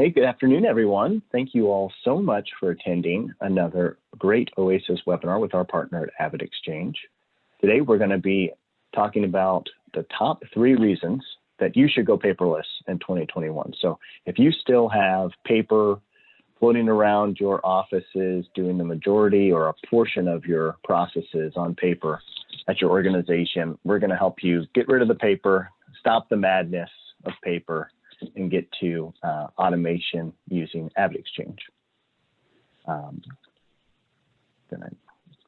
Hey, good afternoon, everyone. Thank you all so much for attending another great Oasis webinar with our partner at AvidXchange. Today, we're going to be talking about the top 3 reasons that you should go paperless in 2021. So if you still have paper floating around your offices, doing the majority or a portion of your processes on paper at your organization, we're going to help you get rid of the paper, stop the madness of paper, and get to automation using AvidXchange. Going to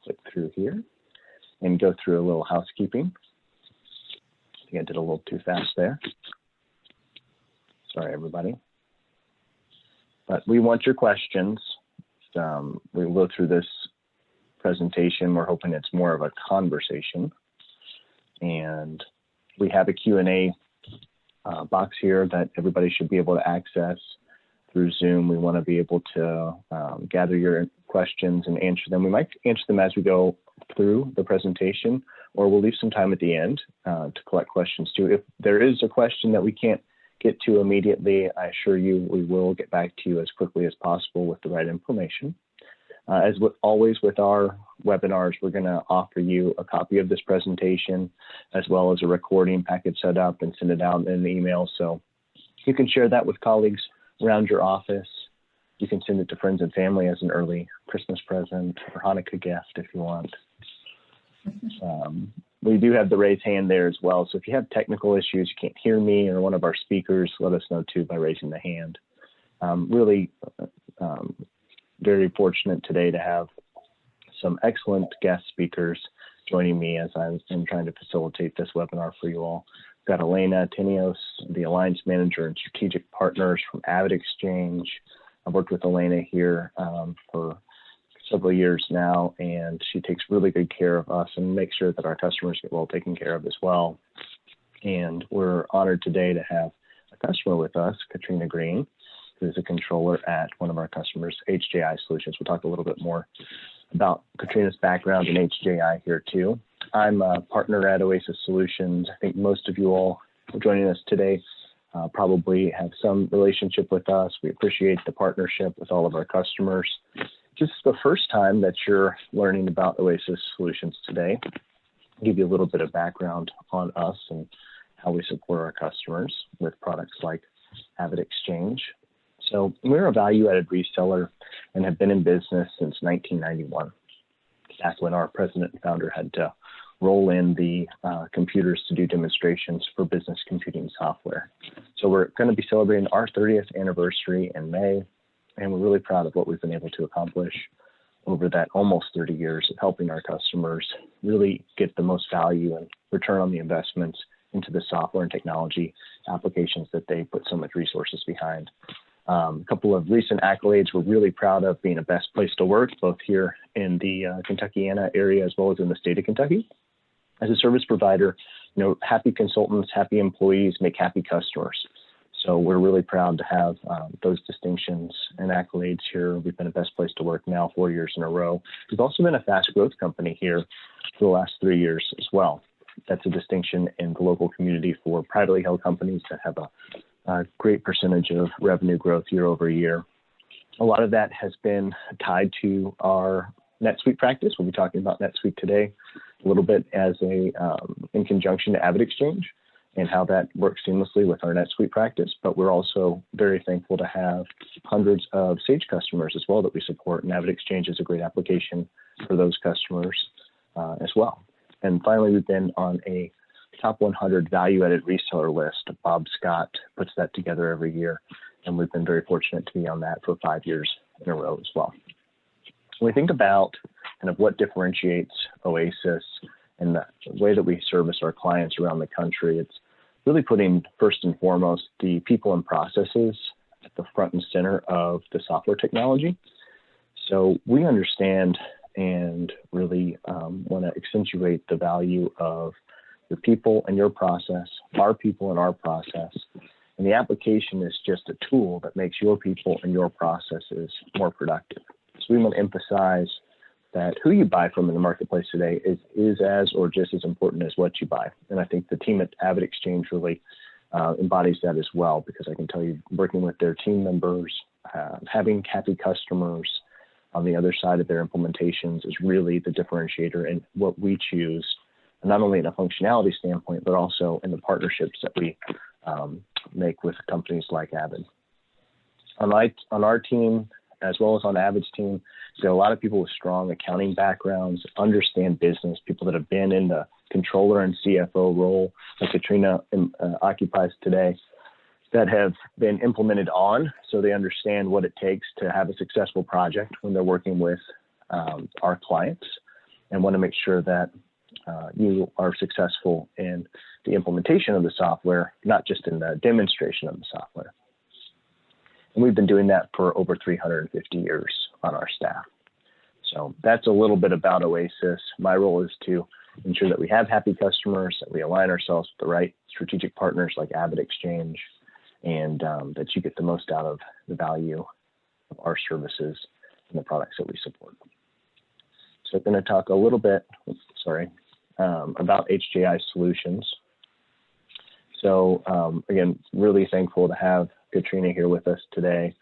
click through here and go through a little housekeeping. I think I did a little too fast there. Sorry, everybody. But we want your questions. We'll go through this presentation. We're hoping it's more of a conversation. And we have a Q&A box here that everybody should be able to access through Zoom. We want to be able to gather your questions and answer them. We might answer them as we go through the presentation, or we'll leave some time at the end to collect questions too. If there is a question that we can't get to immediately, I assure you we will get back to you as quickly as possible with the right information. As always with our webinars, we're going to offer you a copy of this presentation as well as a recording package set up and send it out in an email. So you can share that with colleagues around your office. You can send it to friends and family as an early Christmas present or Hanukkah gift if you want. We do have the raise hand there as well. So if you have technical issues, you can't hear me or one of our speakers, let us know too by raising the hand. Very fortunate today to have some excellent guest speakers joining me as I'm trying to facilitate this webinar for you all. We've got Elena Tinios, the Alliance Manager and Strategic Partners from AvidXchange. I've worked with Elena here for several years now, and she takes really good care of us and makes sure that our customers get well taken care of as well. And we're honored today to have a customer with us, Katrina Green, who's a controller at one of our customers, Hji Solutions. We'll talk a little bit more about Katrina's background in Hji here too. I'm a partner at Oasis Solutions. I think most of you all joining us today probably have some relationship with us. We appreciate the partnership with all of our customers. Just the first time that you're learning about Oasis Solutions today, I'll give you a little bit of background on us and how we support our customers with products like AvidXchange. So we're a value-added reseller and have been in business since 1991. That's when our president and founder had to roll in the computers to do demonstrations for business computing software. So we're going to be celebrating our 30th anniversary in May, and we're really proud of what we've been able to accomplish over that almost 30 years of helping our customers really get the most value and return on the investments into the software and technology applications that they put so much resources behind. A couple of recent accolades we're really proud of: being a best place to work, both here in the Kentuckiana area as well as in the state of Kentucky. As a service provider, happy consultants, happy employees make happy customers. So we're really proud to have those distinctions and accolades here. We've been a best place to work now 4 years in a row. We've also been a fast growth company here for the last 3 years as well. That's a distinction in the local community for privately held companies that have a great percentage of revenue growth year over year. A lot of that has been tied to our NetSuite practice. We'll be talking about NetSuite today a little bit in conjunction to AvidXchange and how that works seamlessly with our NetSuite practice. But we're also very thankful to have hundreds of Sage customers as well that we support, and AvidXchange is a great application for those customers as well. And finally, we've been on a top 100 value-added reseller list. Bob Scott puts that together every year, and we've been very fortunate to be on that for 5 years in a row as well. When we think about kind of what differentiates Oasis and the way that we service our clients around the country, it's really putting first and foremost the people and processes at the front and center of the software technology. So we understand and really want to accentuate the value of your people and your process, our people and our process. And the application is just a tool that makes your people and your processes more productive. So we want to emphasize that who you buy from in the marketplace today is as or just as important as what you buy. And I think the team at AvidXchange really embodies that as well, because I can tell you, working with their team members, having happy customers on the other side of their implementations is really the differentiator in what we choose, not only in a functionality standpoint, but also in the partnerships that we make with companies like Avid. On our team, as well as on Avid's team, there are a lot of people with strong accounting backgrounds, understand business, people that have been in the controller and CFO role that Katrina occupies today, that have been implemented on, so they understand what it takes to have a successful project when they're working with our clients, and want to make sure that you are successful in the implementation of the software, not just in the demonstration of the software. And we've been doing that for over 350 years on our staff. So that's a little bit about Oasis. My role is to ensure that we have happy customers, that we align ourselves with the right strategic partners like AvidXchange, and that you get the most out of the value of our services and the products that we support. So I'm going to talk a little bit, about Hji Solutions. So again, really thankful to have Katrina here with us today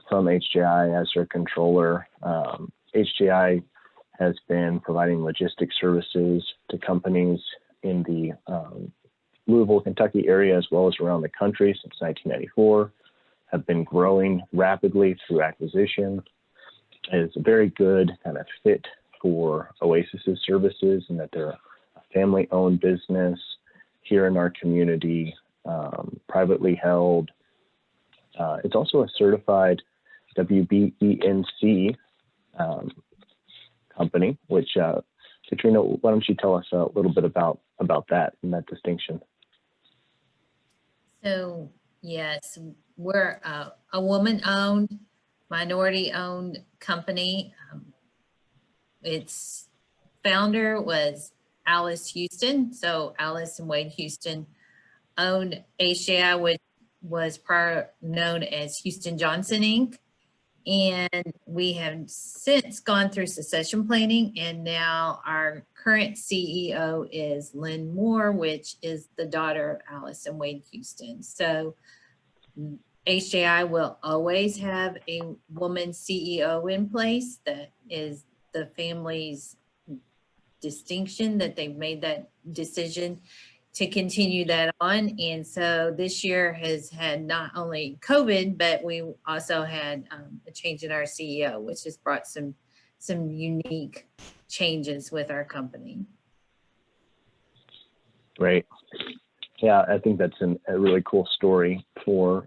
from Hji as her controller. Hji has been providing logistics services to companies in the Louisville, Kentucky area, as well as around the country since 1994, have been growing rapidly through acquisition. It's a very good kind of fit for Oasis's services, and that they're a family-owned business here in our community, privately held. It's also a certified WBENC company, which Katrina, why don't you tell us a little bit about that and that distinction? So yes, we're a woman-owned, minority-owned company. Its founder was Alice Houston. So Alice and Wade Houston owned Hji, which was prior known as Houston Johnson Inc. And we have since gone through succession planning, and now our current CEO is Lynn Moore, which is the daughter of Alice and Wade Houston. So Hji will always have a woman CEO in place. That is the family's distinction, that they've made that decision to continue that on. And so this year has had not only COVID, but we also had a change in our CEO, which has brought some unique changes with our company. Great. Yeah, I think that's a really cool story for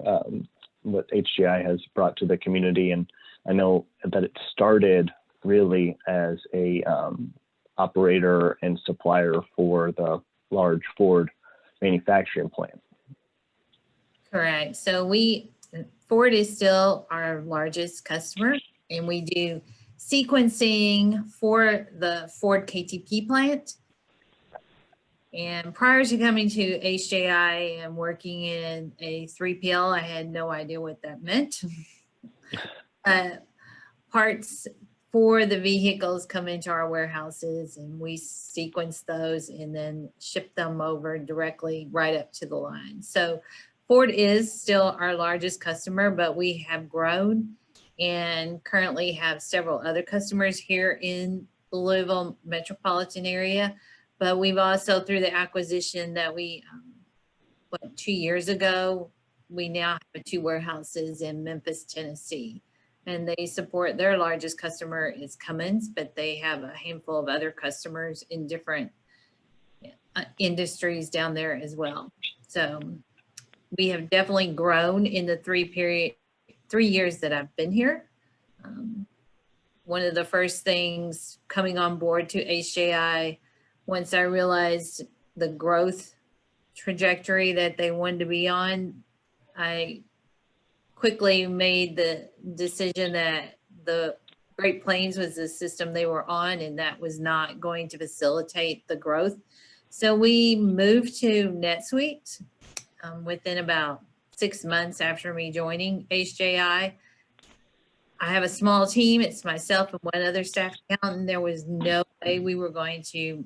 what Hji has brought to the community. And I know that it started really as a operator and supplier for the large Ford manufacturing plant. Correct. So Ford is still our largest customer, and we do sequencing for the Ford KTP plant. And prior to coming to Hji and working in a 3PL, I had no idea what that meant. Parts for the vehicles come into our warehouses, and we sequence those and then ship them over directly right up to the line. So Ford is still our largest customer, but we have grown and currently have several other customers here in the Louisville metropolitan area. But we've also, through the acquisition that we, 2 years ago, we now have 2 warehouses in Memphis, Tennessee. And they support, their largest customer is Cummins, but they have a handful of other customers in different industries down there as well. So we have definitely grown in the 3 years that I've been here. One of the first things coming on board to Hji, once I realized the growth trajectory that they wanted to be on, I quickly made the decision that the Great Plains was the system they were on, and that was not going to facilitate the growth. So we moved to NetSuite within about 6 months after me joining Hji. I have a small team. It's myself and one other staff accountant. There was no way we were going to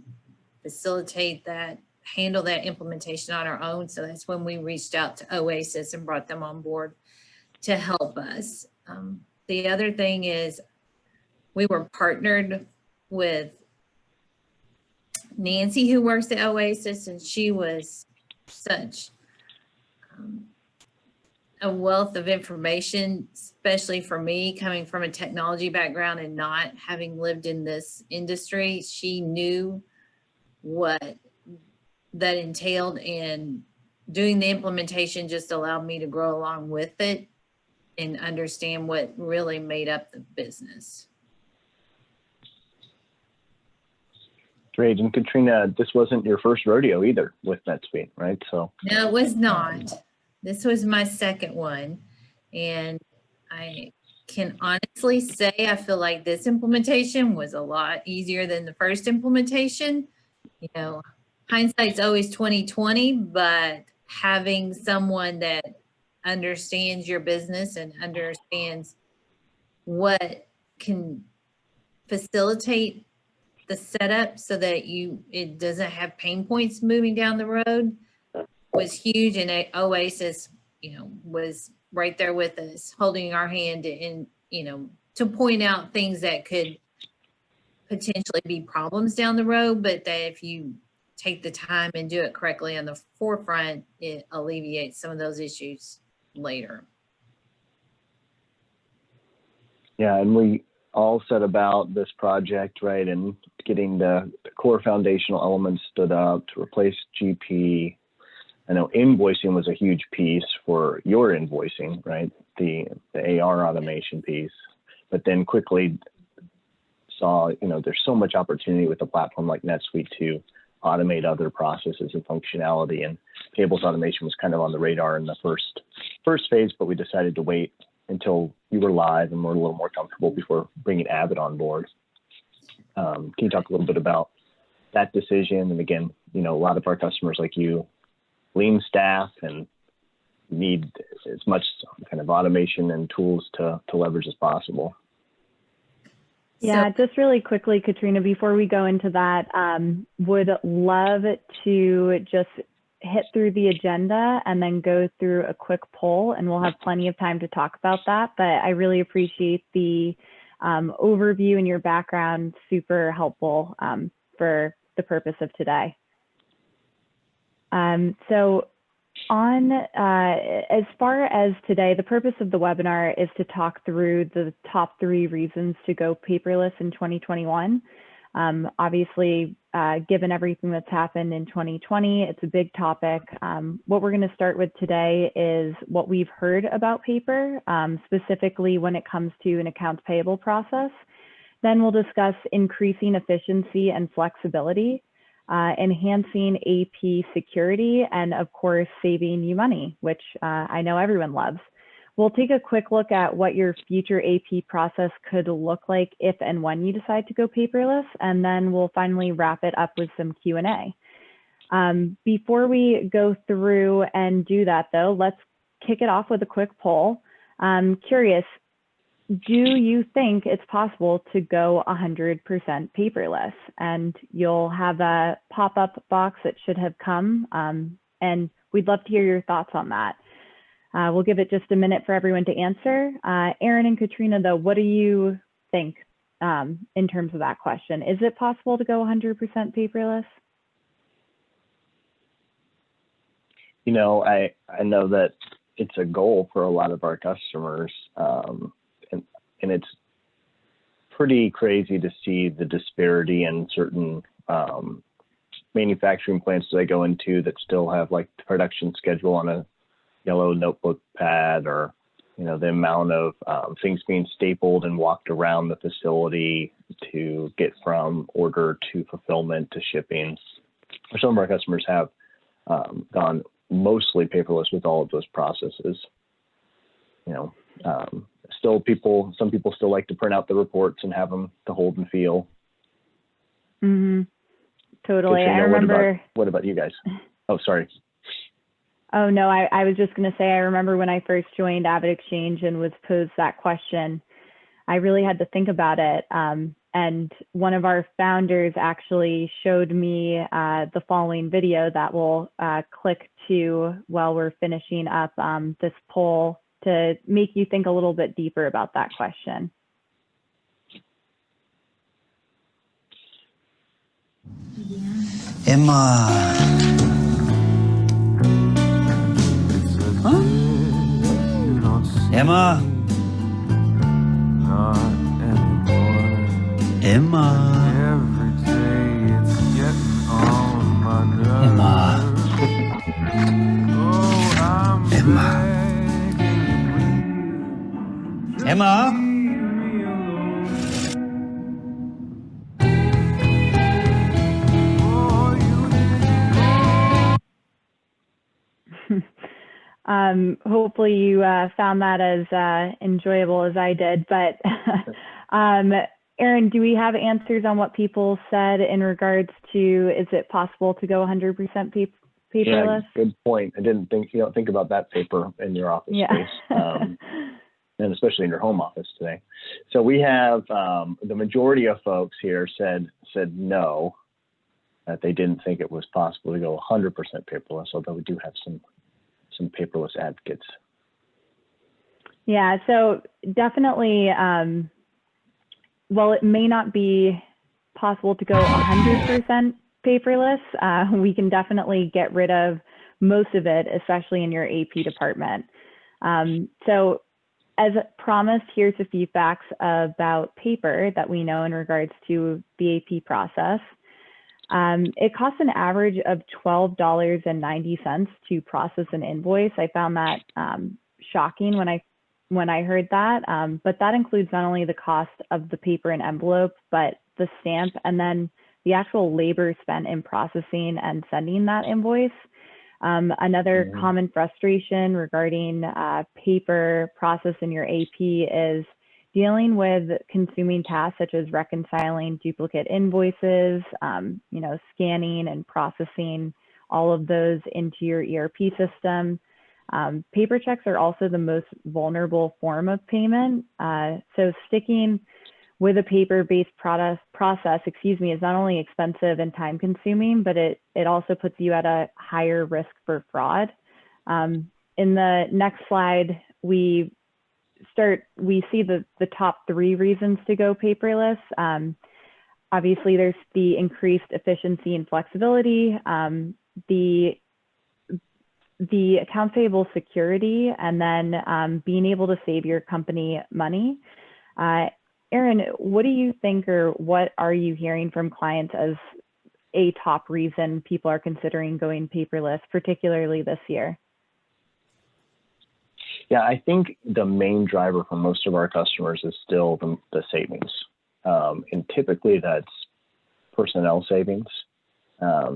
facilitate that handle that implementation on our own. So that's when we reached out to Oasis and brought them on board to help us. The other thing is we were partnered with Nancy, who works at Oasis, and she was such a wealth of information, especially for me coming from a technology background and not having lived in this industry. She knew what that entailed, and doing the implementation just allowed me to grow along with it and understand what really made up the business. Great. And Katrina, this wasn't your first rodeo either with NetSuite, right? So No, it was not. This was my second one. And I can honestly say I feel like this implementation was a lot easier than the first implementation. You know, hindsight's always 20/20, but having someone that understands your business and understands what can facilitate the setup so that it doesn't have pain points moving down the road was huge. And Oasis, was right there with us, holding our hand and, to point out things that could potentially be problems down the road, but that if you take the time and do it correctly on the forefront, it alleviates some of those issues later. Yeah, and we all set about this project, right, and getting the core foundational elements stood up to replace GP. I know invoicing was a huge piece for your invoicing, right, the AR automation piece, but then quickly saw, there's so much opportunity with a platform like NetSuite to automate other processes and functionality, and payables automation was kind of on the radar in the first phase, but we decided to wait until you were live and we're a little more comfortable before bringing Avid on board. Can you talk a little bit about that decision? And again, a lot of our customers like you, lean staff and need as much kind of automation and tools to leverage as possible. Yeah, just really quickly, Katrina, before we go into that, would love to just hit through the agenda and then go through a quick poll, and we'll have plenty of time to talk about that. But I really appreciate the overview and your background, super helpful for the purpose of today. So as far as today, the purpose of the webinar is to talk through the top 3 reasons to go paperless in 2021. Obviously, given everything that's happened in 2020, it's a big topic. What we're going to start with today is what we've heard about paper, specifically when it comes to an accounts payable process. Then we'll discuss increasing efficiency and flexibility, enhancing AP security, and of course, saving you money, which I know everyone loves. We'll take a quick look at what your future AP process could look like if and when you decide to go paperless, and then we'll finally wrap it up with some Q&A. Before we go through and do that though, let's kick it off with a quick poll. I'm curious, do you think it's possible to go 100% paperless? And you'll have a pop-up box that should have come, and we'd love to hear your thoughts on that. We'll give it just a minute for everyone to answer. Aaron and Katrina, though, what do you think in terms of that question? Is it possible to go 100% paperless? I know that it's a goal for a lot of our customers, and it's pretty crazy to see the disparity in certain manufacturing plants that I go into that still have like the production schedule on a yellow notebook pad, or the amount of things being stapled and walked around the facility to get from order to fulfillment to shipping. Some of our customers have gone mostly paperless with all of those processes. Some people still like to print out the reports and have them to hold and feel. Mm-hmm. Totally. Katrina, I remember. What about you guys? Oh, sorry. Oh, no, I was just going to say, I remember when I first joined AvidXchange and was posed that question, I really had to think about it. And one of our founders actually showed me the following video that we'll click to while we're finishing up this poll to make you think a little bit deeper about that question. Emma. Huh? Emma. Emma. Every day it's getting on my nerves. Emma. Oh, I'm Emma. begging you, Emma. leave me alone. Oh, Hopefully you found that as enjoyable as I did, but Aaron, do we have answers on what people said in regards to, is it possible to go 100% paperless? Yeah, good point. I didn't think, you don't think about that paper in your office space, and especially in your home office today. So we have the majority of folks here said no, that they didn't think it was possible to go 100% paperless, although we do have some paperless advocates. Yeah, so definitely, while it may not be possible to go 100% paperless, we can definitely get rid of most of it, especially in your AP department. So as promised, here's a few facts about paper that we know in regards to the AP process. It costs an average of $12.90 to process an invoice. I found that shocking when I heard that, but that includes not only the cost of the paper and envelope, but the stamp and then the actual labor spent in processing and sending that invoice. Another common frustration regarding paper process in your AP is dealing with consuming tasks such as reconciling duplicate invoices, scanning and processing all of those into your ERP system. Paper checks are also the most vulnerable form of payment. So sticking with a paper-based process, is not only expensive and time-consuming, but it also puts you at a higher risk for fraud. In the next slide, we see the top 3 reasons to go paperless. Obviously, there's the increased efficiency and flexibility, the accounts payable security, and then being able to save your company money. Aaron, what do you think, or what are you hearing from clients as a top reason people are considering going paperless, particularly this year? Yeah, I think the main driver for most of our customers is still the savings. And typically that's personnel savings,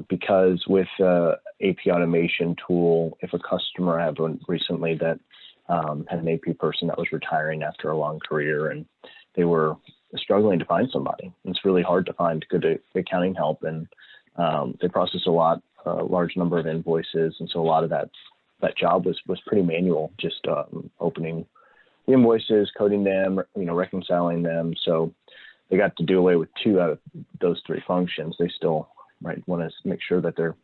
because with AP automation tool, if a customer had one recently that had an AP person that was retiring after a long career and they were struggling to find somebody, it's really hard to find good accounting help, and they process a large number of invoices, and so a lot of that job was pretty manual, just opening the invoices, coding them, reconciling them. So they got to do away with 2 out of those 3 functions. They still want to make sure that they're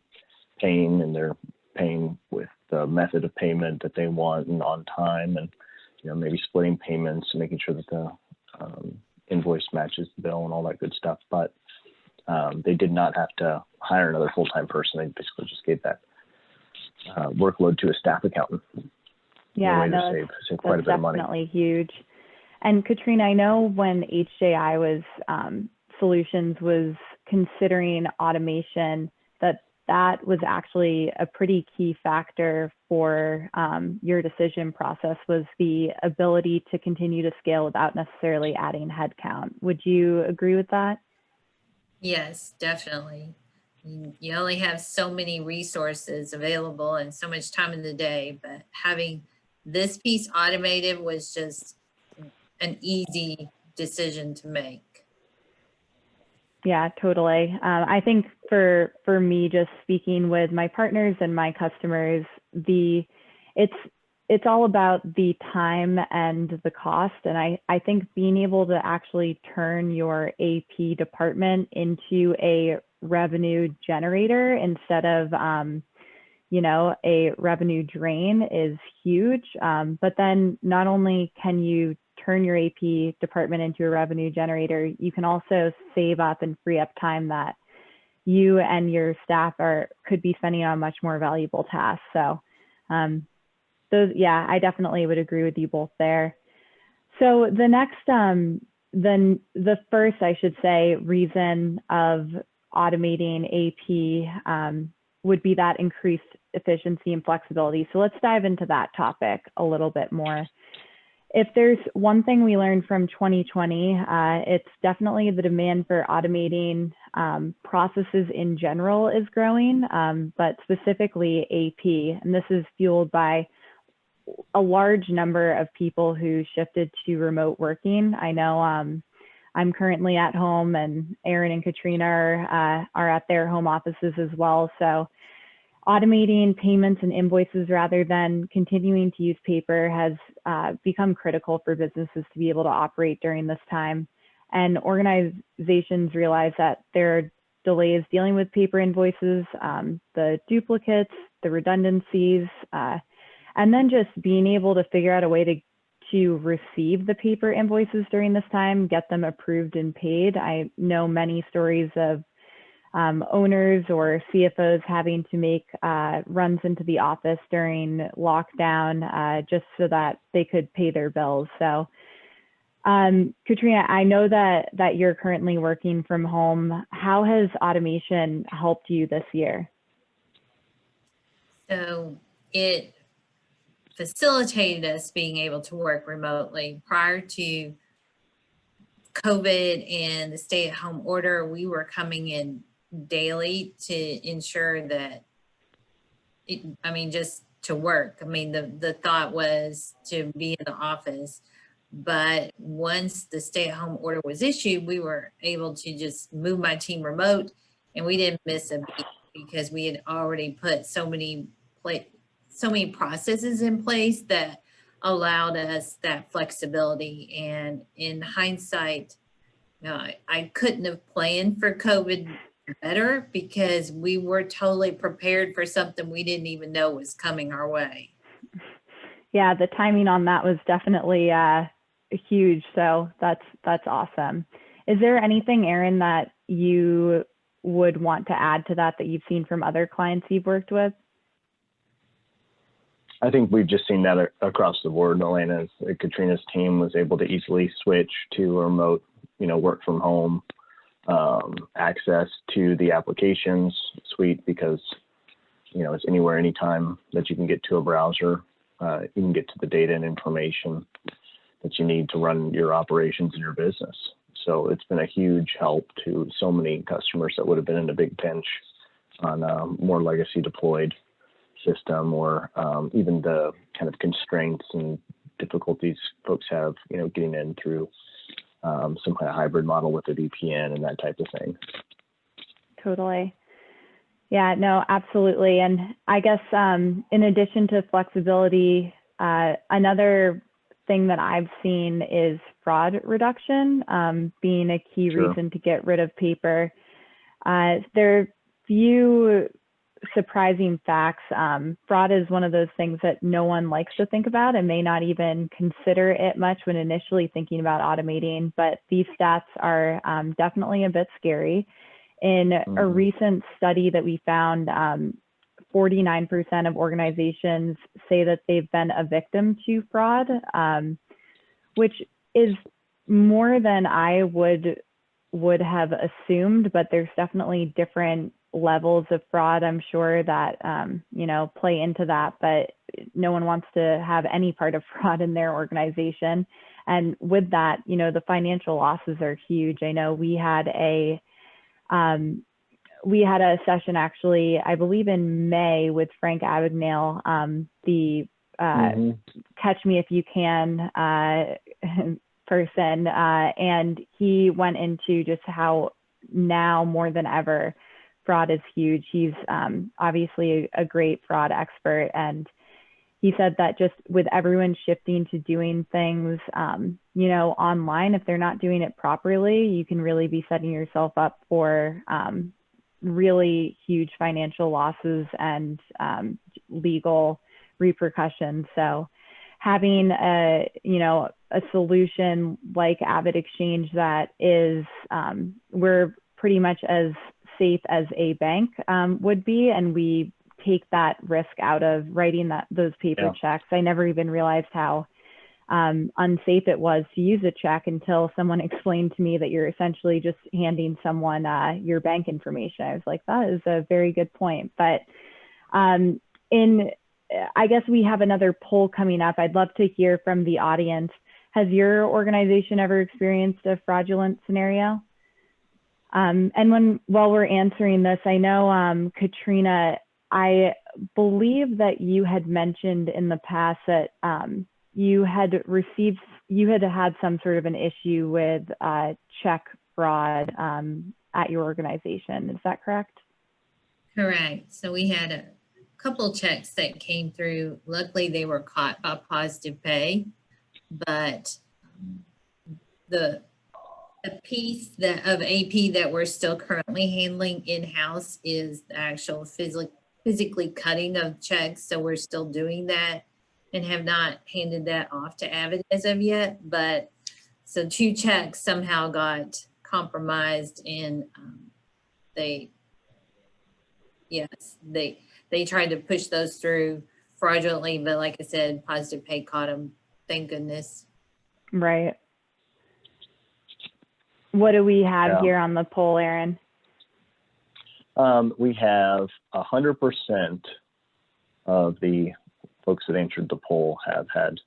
paying with the method of payment that they want and on time, and maybe splitting payments and making sure that the invoice matches the bill and all that good stuff. But they did not have to hire another full-time person. They basically just gave that workload to a staff accountant. Yeah, no, save quite a bit of money. Definitely huge. And Katrina, I know when Hji Solutions was considering automation, that was actually a pretty key factor for your decision process, was the ability to continue to scale without necessarily adding headcount. Would you agree with that? Yes, definitely. You only have so many resources available and so much time in the day, but having this piece automated was just an easy decision to make. Yeah, totally. I think for me, just speaking with my partners and my customers, it's it's all about the time and the cost. And I think being able to actually turn your AP department into a revenue generator instead of, a revenue drain is huge. But then not only can you turn your AP department into a revenue generator, you can also save up and free up time that you and your staff could be spending on much more valuable tasks. So I definitely would agree with you both there. So the next, then the first, I should say, reason of automating AP would be that increased efficiency and flexibility. So let's dive into that topic a little bit more. If there's one thing we learned from 2020, it's definitely the demand for automating processes in general is growing, but specifically AP. And this is fueled by a large number of people who shifted to remote working. I know I'm currently at home, and Aaron and Katrina are at their home offices as well. So automating payments and invoices rather than continuing to use paper has become critical for businesses to be able to operate during this time. And organizations realize that there are delays dealing with paper invoices, the duplicates, the redundancies, and then just being able to figure out a way to receive the paper invoices during this time, get them approved and paid. I know many stories of owners or CFOs having to make runs into the office during lockdown just so that they could pay their bills. So Katrina, I know that you're currently working from home. How has automation helped you this year? So it facilitated us being able to work remotely. Prior to COVID and the stay-at-home order, we were coming in daily to ensure that just to work. The thought was to be in the office, but once the stay-at-home order was issued, we were able to just move my team remote, and we didn't miss a beat because we had already put so many processes in place that allowed us that flexibility. And in hindsight, I couldn't have planned for COVID better because we were totally prepared for something we didn't even know was coming our way. Yeah, the timing on that was definitely huge. So that's awesome. Is there anything, Aaron, that you would want to add to that you've seen from other clients you've worked with? I think we've just seen that across the board. Elena's, Katrina's team was able to easily switch to a remote, work from home access to the applications suite because, it's anywhere, anytime that you can get to a browser, you can get to the data and information that you need to run your operations in your business. So it's been a huge help to so many customers that would have been in a big pinch on a more legacy deployed system, or even the kind of constraints and difficulties folks have, getting in through some kind of hybrid model with a VPN and that type of thing. Totally. Yeah, no, absolutely. And I guess in addition to flexibility, another thing that I've seen is fraud reduction being a key reason to get rid of paper. There are few surprising facts. Fraud is one of those things that no one likes to think about and may not even consider it much when initially thinking about automating, but these stats are definitely a bit scary. In a recent study that we found, 49% of organizations say that they've been a victim to fraud, which is more than I would have assumed, but there's definitely different levels of fraud, I'm sure, that play into that, but no one wants to have any part of fraud in their organization. And with that, the financial losses are huge. I know we had a session actually, I believe in May, with Frank Abagnale, the Catch Me If You Can person, and he went into just how now more than ever fraud is huge. He's obviously a great fraud expert, and he said that just with everyone shifting to doing things, you know, online, if they're not doing it properly, you can really be setting yourself up for really huge financial losses and legal repercussions. So having a, you know, a solution like AvidXchange that is, we're pretty much as safe as a bank would be, and we take that risk out of writing those paper checks. I never even realized how unsafe it was to use a check until someone explained to me that you're essentially just handing someone your bank information. I was like, that is a very good point. But I guess we have another poll coming up. I'd love to hear from the audience. Has your organization ever experienced a fraudulent scenario? And while we're answering this, I know, Katrina, I believe that you had mentioned in the past that you had had some sort of an issue with check fraud at your organization. Is that correct? Correct. So we had a couple checks that came through. Luckily, they were caught by Positive Pay, but the piece of AP that we're still currently handling in-house is the actual physically cutting of checks. So we're still doing that and have not handed that off to Avid as of yet. But so 2 checks somehow got compromised, and they tried to push those through fraudulently. But like I said, Positive Pay caught them. Thank goodness. Right. What do we have here on the poll, Aaron? We have 100% of the folks that answered the poll have had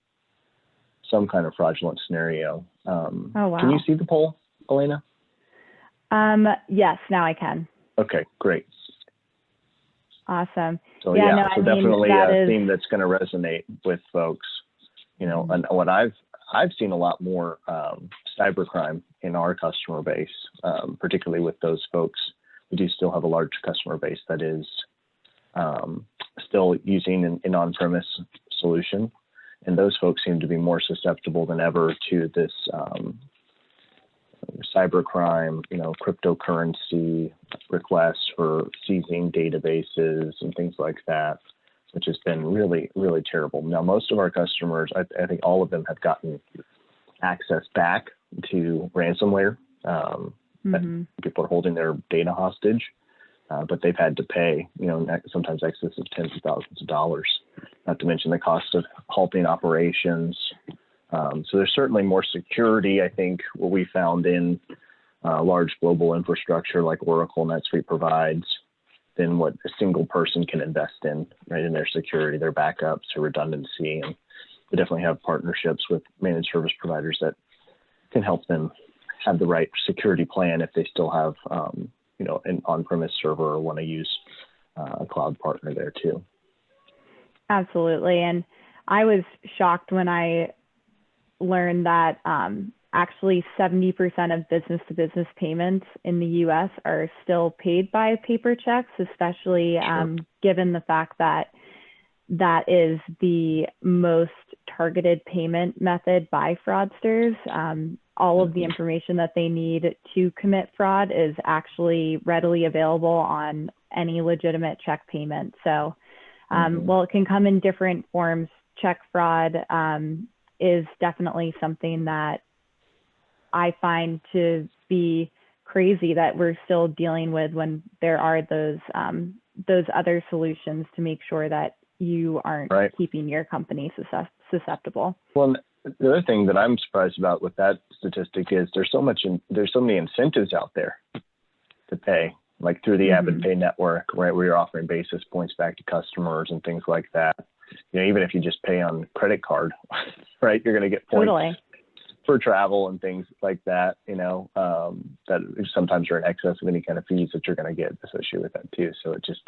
some kind of fraudulent scenario. Oh, wow. Can you see the poll, Elena? Yes, now I can. Okay, great. Awesome. So yeah, so definitely a theme that's going to resonate with folks. You know, and what I've seen a lot more cybercrime in our customer base, particularly with those folks. We do still have a large customer base that is still using an on-premise solution, and those folks seem to be more susceptible than ever to this cybercrime, you know, cryptocurrency requests for seizing databases and things like that, which has been really, really terrible. Now, most of our customers, I think all of them have gotten access back to ransomware. People are holding their data hostage, but they've had to pay, you know, sometimes excess of tens of thousands of dollars, not to mention the cost of halting operations. So there's certainly more security, I think, what we found in large global infrastructure like Oracle NetSuite provides than what a single person can invest in, right, in their security, their backups, or redundancy. And we definitely have partnerships with managed service providers that can help them have the right security plan if they still have, you know, an on-premise server or want to use a cloud partner there too. Absolutely. And I was shocked when I learned that actually 70% of business-to-business payments in the US are still paid by paper checks, especially given the fact that that is the most targeted payment method by fraudsters. All of the information that they need to commit fraud is actually readily available on any legitimate check payment. So while it can come in different forms, check fraud is definitely something that I find to be crazy that we're still dealing with when there are those other solutions to make sure that you aren't keeping your company susceptible. Well, the other thing that I'm surprised about with that statistic is there's so many incentives out there to pay, like through the Avid Pay Network, right, where you're offering basis points back to customers and things like that. You know, even if you just pay on credit card, right, you're going to get points for travel and things like that, you know, that sometimes are in excess of any kind of fees that you're going to get associated with that too. So it just,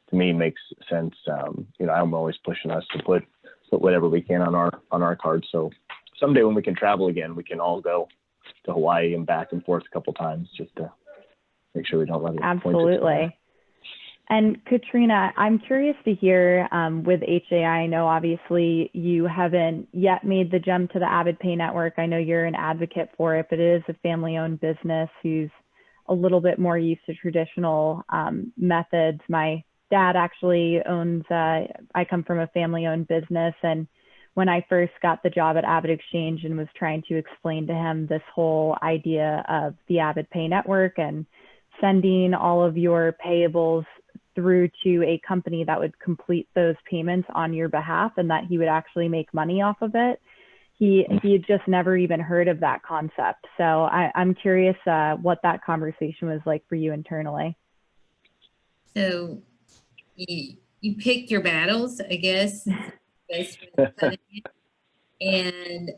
to me, makes sense. You know, I'm always pushing us to put whatever we can on our cards. So someday when we can travel again, we can all go to Hawaii and back and forth a couple times just to make sure we don't let it. Absolutely. And Katrina, I'm curious to hear with HAI, I know obviously you haven't yet made the jump to the Avid Pay Network. I know you're an advocate for it, but it is a family-owned business who's a little bit more used to traditional methods. My dad actually owns, I come from a family-owned business, and when I first got the job at AvidXchange and was trying to explain to him this whole idea of the Avid Pay Network and sending all of your payables through to a company that would complete those payments on your behalf and that he would actually make money off of it, he had just never even heard of that concept. So I'm curious what that conversation was like for you internally. So you pick your battles, I guess. And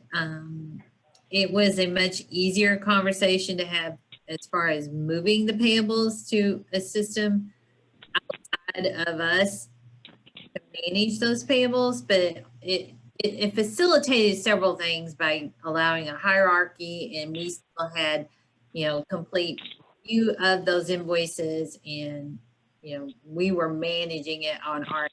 it was a much easier conversation to have as far as moving the payables to a system outside of us to manage those payables, but it facilitated several things by allowing a hierarchy, and we still had, complete view of those invoices, and, we were managing it on our.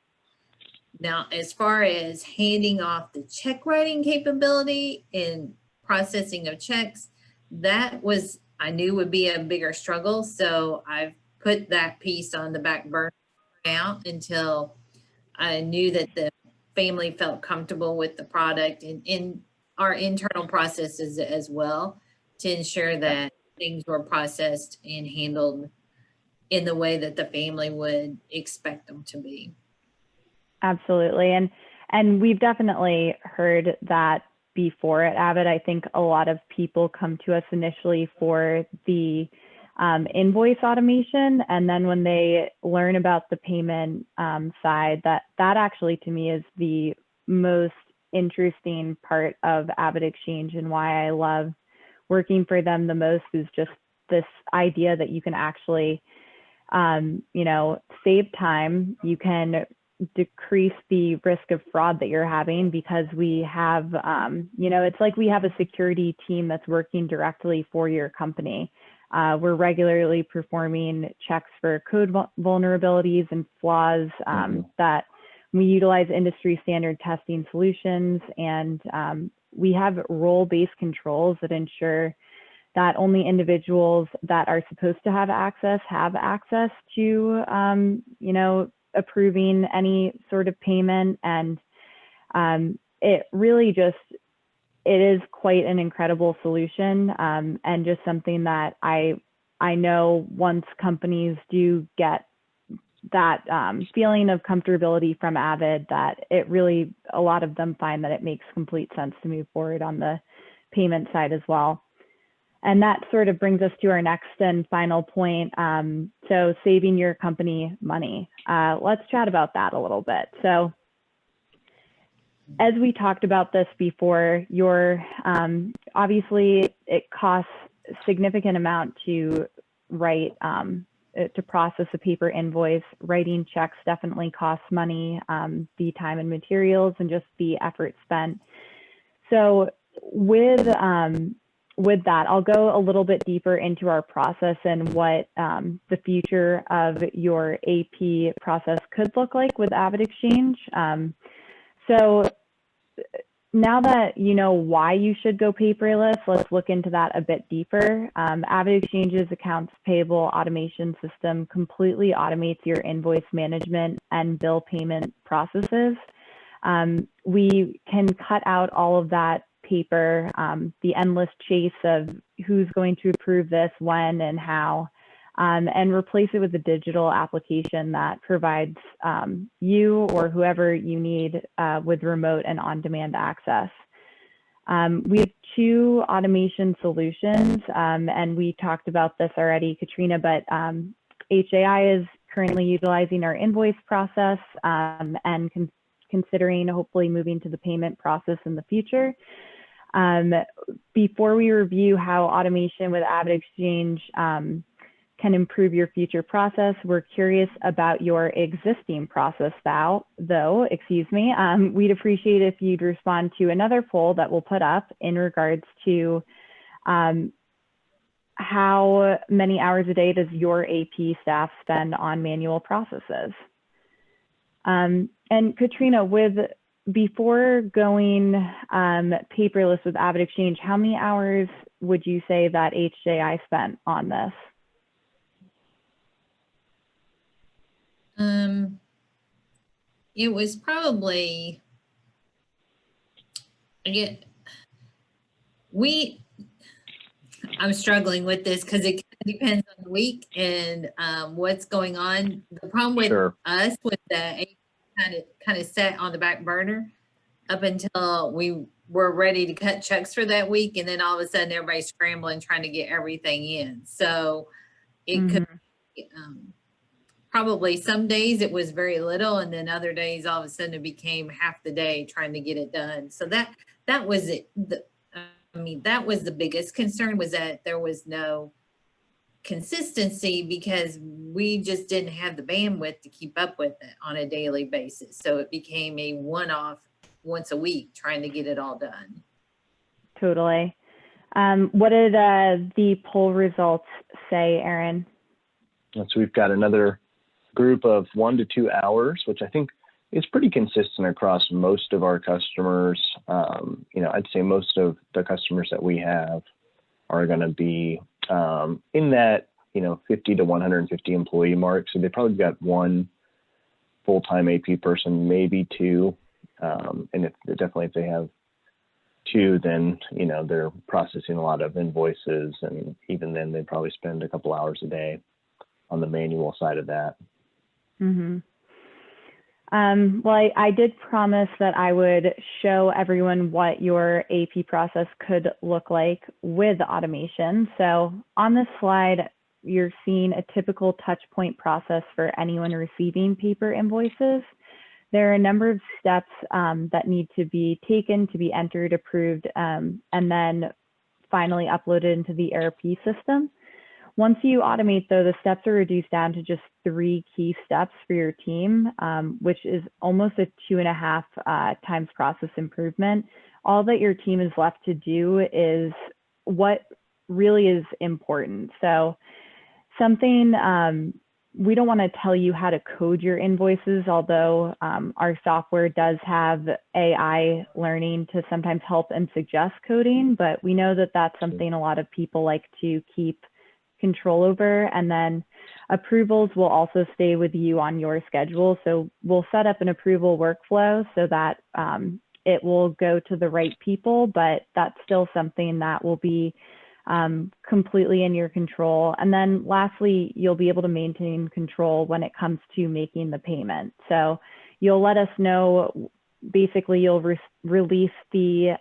Now, as far as handing off the check writing capability and processing of checks, that was, I knew would be a bigger struggle. So I've put that piece on the back burner now until I knew that the family felt comfortable with the product and in our internal processes as well, to ensure that things were processed and handled in the way that the family would expect them to be. Absolutely. And we've definitely heard that before at Avid. I think a lot of people come to us initially for the invoice automation. And then when they learn about the payment side, that actually to me is the most interesting part of AvidXchange, and why I love working for them the most is just this idea that you can actually, save time. You can decrease the risk of fraud that you're having, because we have, it's like we have a security team that's working directly for your company. We're regularly performing checks for code vulnerabilities and flaws that we utilize industry standard testing solutions. And we have role-based controls that ensure that only individuals that are supposed to have access to, approving any sort of payment. And it really just, it is quite an incredible solution, and just something that I know once companies do get that feeling of comfortability from Avid, that it really, a lot of them find that it makes complete sense to move forward on the payment side as well. And that sort of brings us to our next and final point. So saving your company money. Let's chat about that a little bit. So as we talked about this before, obviously it costs a significant amount to write, to process a paper invoice. Writing checks definitely costs money, the time and materials and just the effort spent. So with that, I'll go a little bit deeper into our process and what the future of your AP process could look like with AvidXchange. So now that you know why you should go paperless, let's look into that a bit deeper. AvidXchange's accounts payable automation system completely automates your invoice management and bill payment processes. We can cut out all of that paper, the endless chase of who's going to approve this, when, and how, and replace it with a digital application that provides you or whoever you need with remote and on-demand access. We have two automation solutions, and we talked about this already, Katrina, but HAI is currently utilizing our invoice process and considering hopefully moving to the payment process in the future. Before we review how automation with AvidXchange can improve your future process, we're curious about your existing process though, we'd appreciate if you'd respond to another poll that we'll put up in regards to how many hours a day does your AP staff spend on manual processes? And Katrina, before going paperless with AvidXchange, how many hours would you say that HJI spent on this? It was probably, I'm struggling with this because it depends on the week and what's going on. The problem with us was that it kind of sat on the back burner up until we were ready to cut checks for that week, and then all of a sudden everybody's scrambling trying to get everything in. So it could probably some days it was very little, and then other days all of a sudden it became half the day trying to get it done. So that was it. That was the biggest concern, was that there was no consistency because we just didn't have the bandwidth to keep up with it on a daily basis. So it became a one-off once a week trying to get it all done. Totally. What did the poll results say, Aaron? So we've got another group of 1 to 2 hours, which I think is pretty consistent across most of our customers. I'd say most of the customers that we have are going to be in that 50 to 150 employee mark. So they probably got one full-time AP person, maybe two, and if they have two, then they're processing a lot of invoices, and even then they probably spend a couple hours a day on the manual side of that. Well, I did promise that I would show everyone what your AP process could look like with automation. So on this slide, you're seeing a typical touch point process for anyone receiving paper invoices. There are a number of steps that need to be taken to be entered, approved, and then finally uploaded into the ERP system. Once you automate, though, the steps are reduced down to just 3 key steps for your team, which is almost a 2.5 times process improvement. All that your team is left to do is what really is important. So something, we don't want to tell you how to code your invoices, although our software does have AI learning to sometimes help and suggest coding, but we know that that's something a lot of people like to keep control over. And then approvals will also stay with you on your schedule. So we'll set up an approval workflow so that it will go to the right people, but that's still something that will be completely in your control. And then lastly, you'll be able to maintain control when it comes to making the payment. So you'll let us know, basically you'll release the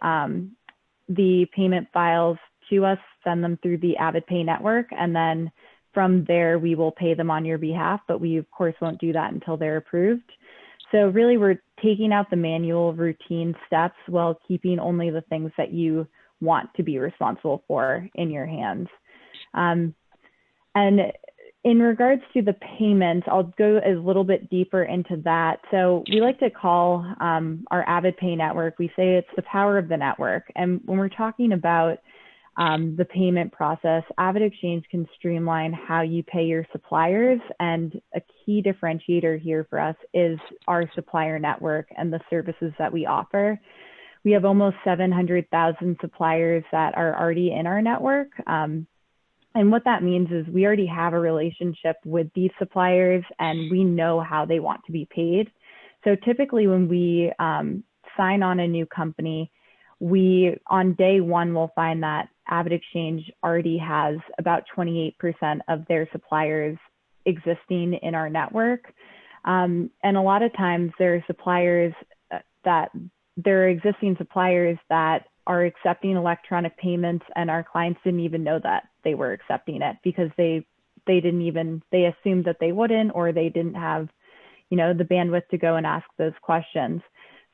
payment files to us, send them through the Avid Pay Network, and then from there we will pay them on your behalf, but we of course won't do that until they're approved. So really we're taking out the manual routine steps while keeping only the things that you want to be responsible for in your hands. And in regards to the payments, I'll go a little bit deeper into that. So we like to call our Avid Pay Network, we say it's the power of the network. And when we're talking about the payment process, AvidXchange can streamline how you pay your suppliers. And a key differentiator here for us is our supplier network and the services that we offer. We have almost 700,000 suppliers that are already in our network. And what that means is we already have a relationship with these suppliers and we know how they want to be paid. So typically when we sign on a new company, on day one, we'll find that AvidXchange already has about 28% of their suppliers existing in our network. And a lot of times there are existing suppliers that are accepting electronic payments, and our clients didn't even know that they were accepting it because they assumed that they wouldn't, or they didn't have, the bandwidth to go and ask those questions.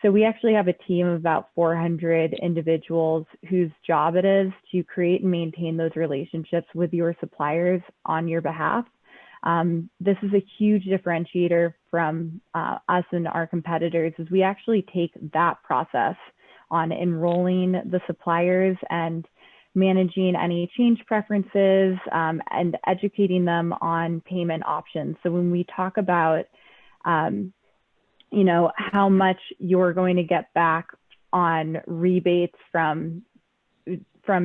So we actually have a team of about 400 individuals whose job it is to create and maintain those relationships with your suppliers on your behalf. This is a huge differentiator from us and our competitors, is we actually take that process on enrolling the suppliers and managing any change preferences, and educating them on payment options. So when we talk about, you know, how much you're going to get back on rebates from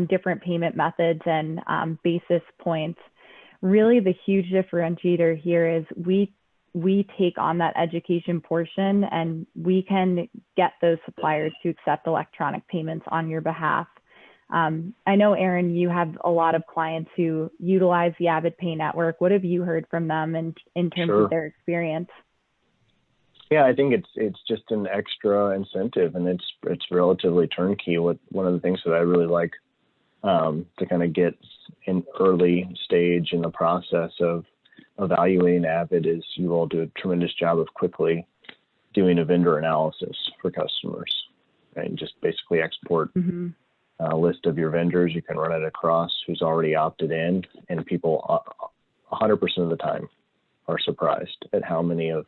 different payment methods and basis points, really the huge differentiator here is we take on that education portion, and we can get those suppliers to accept electronic payments on your behalf. I know, Aaron, you have a lot of clients who utilize the Avid Pay Network. What have you heard from them in terms Sure. of their experience? Yeah, I think it's just an extra incentive, and it's relatively turnkey. One of the things that I really like to kind of get in early stage in the process of evaluating Avid is you all do a tremendous job of quickly doing a vendor analysis for customers, right? And just basically export a list of your vendors. You can run it across who's already opted in, and people 100% of the time are surprised at how many of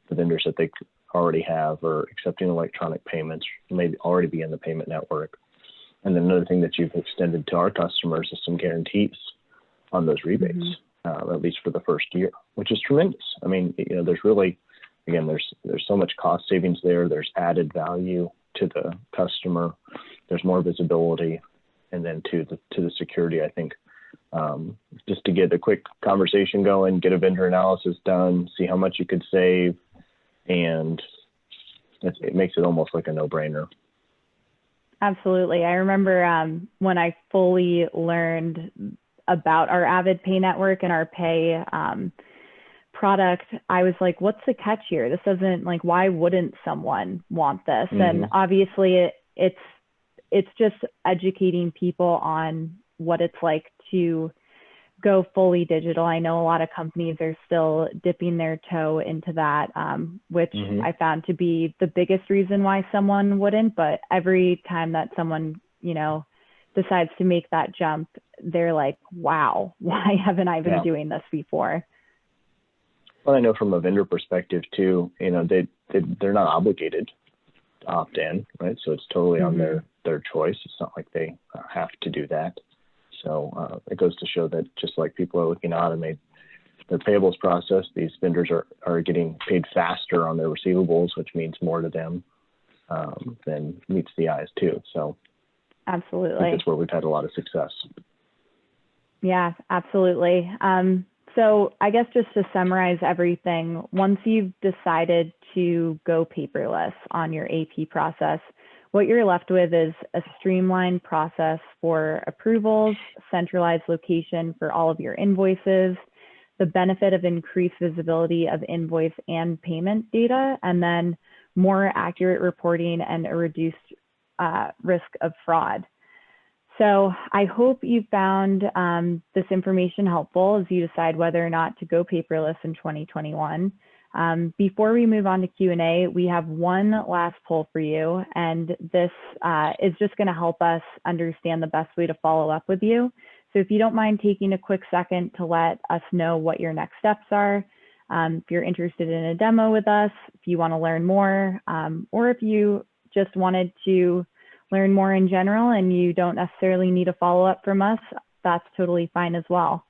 the vendors that they already have are accepting electronic payments, may already be in the payment network. And then another thing that you've extended to our customers is some guarantees on those rebates, at least for the first year, which is tremendous. I mean, you know, there's really, again, there's so much cost savings there. There's added value to the customer. There's more visibility, and then to the security. I think just to get a quick conversation going, get a vendor analysis done, see how much you could save, and it makes it almost like a no-brainer. Absolutely. I remember when I fully learned about our Avid Pay Network and our pay product, I was like, what's the catch here? This doesn't, like, why wouldn't someone want this? And obviously it's just educating people on what it's like to go fully digital. I know a lot of companies are still dipping their toe into that, which I found to be the biggest reason why someone wouldn't. But every time that someone, you know, decides to make that jump, they're like, wow, why haven't I been doing this before? Well, I know from a vendor perspective too, you know, they're not obligated to opt in, right? So it's totally on their choice. It's not like they have to do that. So it goes to show that just like people are looking to automate their payables process, these vendors are getting paid faster on their receivables, which means more to them than meets the eyes too. So absolutely, I think that's where we've had a lot of success. Yeah, absolutely. So I guess just to summarize everything, once you've decided to go paperless on your AP process, what you're left with is a streamlined process for approvals, centralized location for all of your invoices, the benefit of increased visibility of invoice and payment data, and then more accurate reporting and a reduced risk of fraud. So I hope you found this information helpful as you decide whether or not to go paperless in 2021. Before we move on to Q&A, we have one last poll for you, and this is just going to help us understand the best way to follow up with you. So if you don't mind taking a quick second to let us know what your next steps are, if you're interested in a demo with us, if you want to learn more, or if you just wanted to learn more in general and you don't necessarily need a follow-up from us, that's totally fine as well.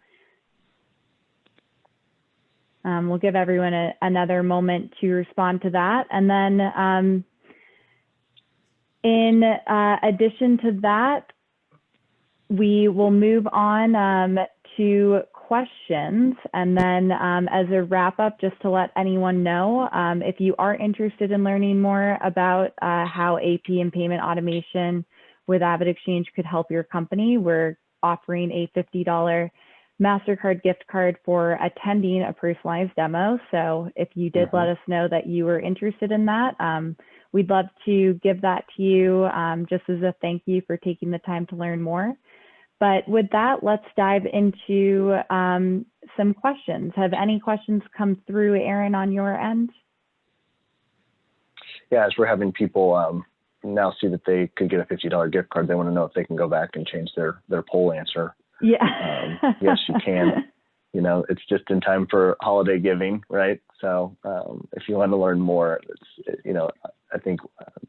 We'll give everyone another moment to respond to that. And then in addition to that, we will move on to questions. And then as a wrap up, just to let anyone know, if you are interested in learning more about how AP and payment automation with AvidXchange could help your company, we're offering a $50 MasterCard gift card for attending a personalized demo. So if you did let us know that you were interested in that, we'd love to give that to you just as a thank you for taking the time to learn more. But with that, let's dive into some questions. Have any questions come through, Aaron, on your end? Yeah, as we're having people now see that they could get a $50 gift card, they want to know if they can go back and change their poll answer. Yeah. Yes, you can. You know, it's just in time for holiday giving, right? So if you want to learn more, it's, you know, I think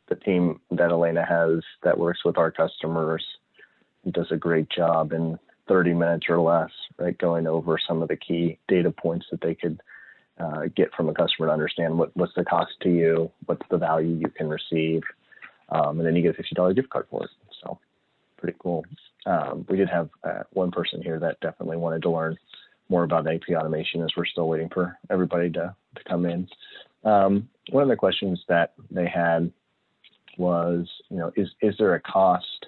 the team that Elena has that works with our customers does a great job in 30 minutes or less, right, going over some of the key data points that they could get from a customer to understand what's the cost to you, what's the value you can receive, and then you get a $50 gift card for it. So pretty cool. We did have one person here that definitely wanted to learn more about AP automation, as we're still waiting for everybody to come in. One of the questions that they had was, is there a cost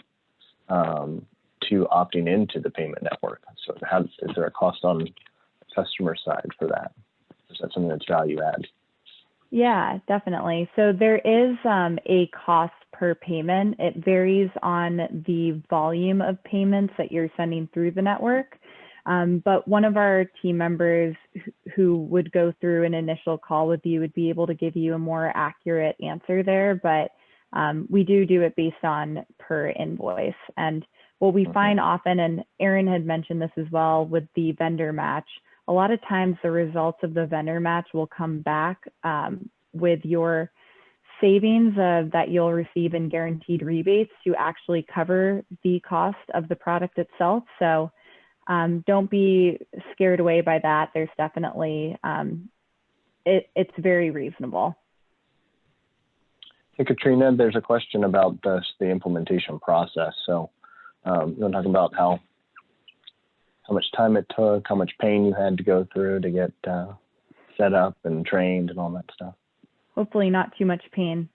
to opting into the payment network? So is there a cost on the customer side for that? Is that something that's value add? Yeah, definitely. So there is a cost per payment. It varies on the volume of payments that you're sending through the network. But one of our team members who would go through an initial call with you would be able to give you a more accurate answer there. But we do it based on per invoice. And what we find often, and Aaron had mentioned this as well with the vendor match, a lot of times the results of the vendor match will come back with your savings that you'll receive in guaranteed rebates to actually cover the cost of the product itself. So don't be scared away by that. There's definitely, it's very reasonable. Hey, Katrina, there's a question about the implementation process. So you're talking about how much time it took, how much pain you had to go through to get set up and trained and all that stuff. Hopefully not too much pain.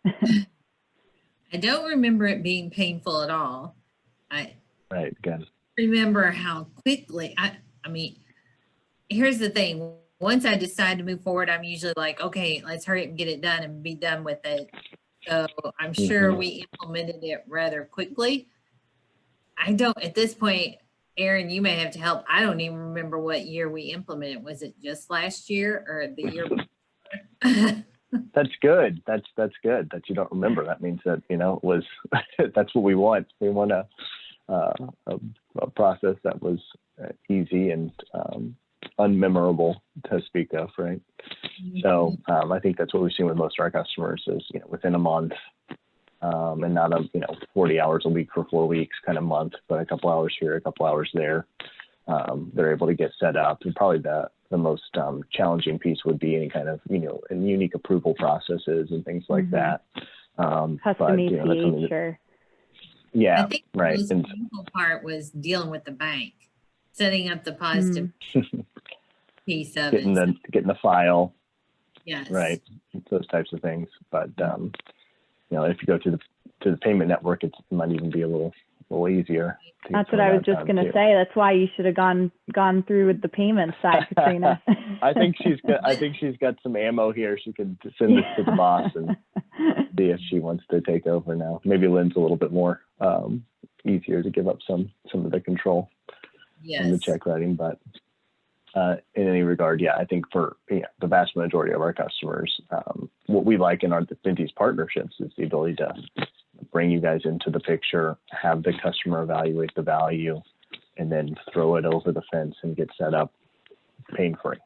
I don't remember it being painful at all. Right, good. Remember how quickly, I mean, here's the thing. Once I decide to move forward, I'm usually like, okay, let's hurry up and get it done and be done with it. So I'm sure we implemented it rather quickly. At this point, Aaron, you may have to help. I don't even remember what year we implemented. Was it just last year or the year before? That's good. That's good that you don't remember. That means that, it was, that's what we want. We want a process that was easy and unmemorable to speak of, right? So I think that's what we've seen with most of our customers is, within a month, and not 40 hours a week for 4 weeks kind of month, but a couple hours here, a couple hours there. They're able to get set up. And probably the most challenging piece would be any kind of, unique approval processes and things like that. Custom ACH, sure. Yeah, I think right. The most difficult part was dealing with the bank, setting up the positive piece of getting it. Getting the file. Yes. Right. Those types of things. But if you go to the payment network, it might even be a little easier. That's what I was just going to say. That's why you should have gone through with the payment side, Katrina. I think she's got some ammo here. She could send this to the boss and see if she wants to take over now. Maybe Lynn's a little bit more easier to give up some of the control in the check writing, but in any regard, I think for the vast majority of our customers, what we like in these partnerships is the ability to bring you guys into the picture, have the customer evaluate the value, and then throw it over the fence and get set up pain-free.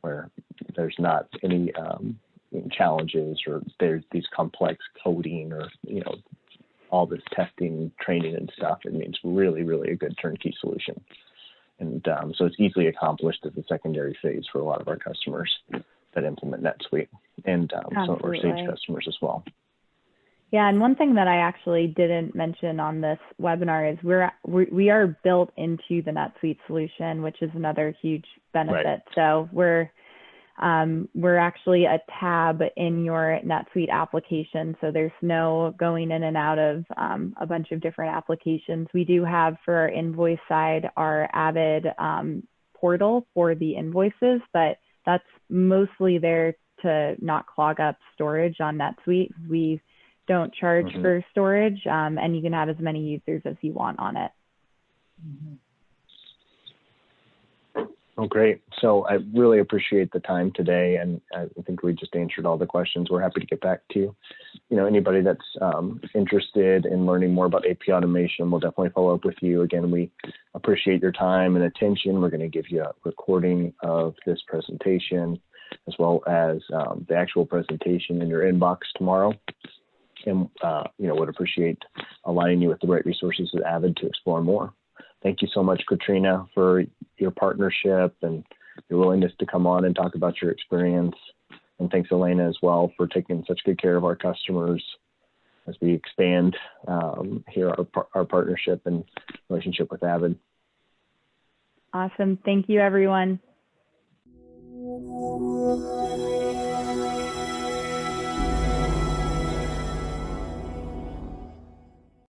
Where there's not any challenges or there's these complex coding or all this testing, training, and stuff. It means really, really a good turnkey solution. And so it's easily accomplished as a secondary phase for a lot of our customers that implement NetSuite and some of our Sage customers as well. Yeah, and one thing that I actually didn't mention on this webinar is we are built into the NetSuite solution, which is another huge benefit. Right. So we're actually a tab in your NetSuite application. So there's no going in and out of a bunch of different applications. We do have for our invoice side, our Avid portal for the invoices, but that's mostly there to not clog up storage on NetSuite. We don't charge for storage, and you can have as many users as you want on it. Oh, great. So I really appreciate the time today, and I think we just answered all the questions. We're happy to get back to you. Anybody that's interested in learning more about AP automation, we'll definitely follow up with you. Again, we appreciate your time and attention. We're going to give you a recording of this presentation, as well as the actual presentation in your inbox tomorrow. And would appreciate aligning you with the right resources at Avid to explore more. Thank you so much, Katrina, for your partnership and your willingness to come on and talk about your experience. And thanks, Elena, as well, for taking such good care of our customers as we expand here our partnership and relationship with Avid. Awesome. Thank you, everyone.